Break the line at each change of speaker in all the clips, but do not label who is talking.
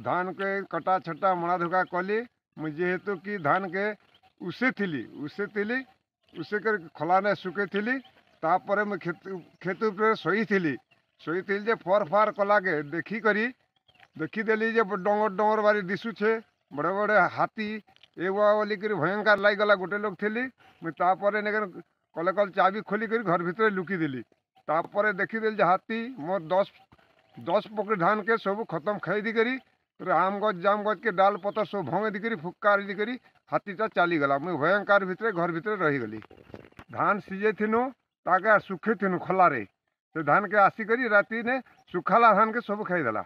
धान के कटा छटा मड़ा धुका कली मुझे जेहेतु कि धान के उसे कर खला ने सुखे थी तापर मुझे खेत उपर शोई जे फर फार कला के देखीदेली जे डंगर डंगर बारी दिशुचे बड़े बड़े हाथी एवा बोलिक भयंकर लग गोटे लोग थी मुझे कले कल चाबी खोलिक घर भितर लुकीदेली तापर देखीदेली हाथी मोर 10 पकड़ी धान के सब खत्म खाई दी आम गज जाम गज के डाल पतर सब भंगे दी फुक्का दी हाथीटा चलीगला मुझे भयंकर भितर घर भितर रहीगली धान सीजे थीनु ताके सुखे थीनु खलारे से धान के आसिक राति ने सुखाला धान के सब खाईदेला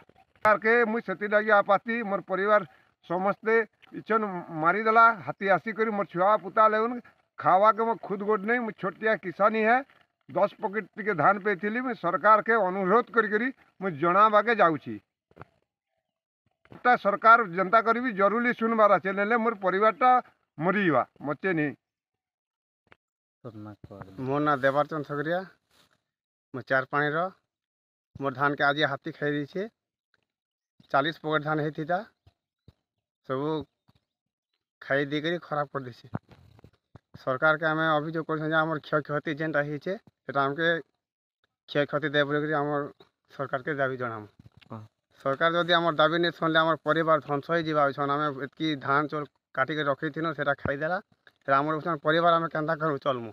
के मुझे से आपाती मोर परिवार समस्ते इचन मारिदेला हाथी आसिक मोर छुआ पुता लगन खावा के मो खुद गोद नहीं मुझे छोटिया किसानी है 10 पकेट के धान पे थी मुझे सरकार के अनुरोध करी मुझे जनाबाके जाऊँगी सरकार जनता करी भी जरूरी सुनबार अच्छे ना मोर परिवारटा मरीजा मचे नहीं।
मोर ना देवारचंद सगरिया मो चार पानी मोर धान के आज हाथी खाई दी 40 पकेट धान होता सब खाई दी खराब कर दी सरकार के आम अभियोग कर क्षय क्षति जेनटा होचे आमके क्षय क्षति दे बोल आम सरकार के दाबी जनाम सरकार जदि आम दाबी नहीं शुणले आम परिवार ध्वंस हो आम एतकी धान चल काटिक रखी थी से खाईदेला आम परिवार आम के चलमु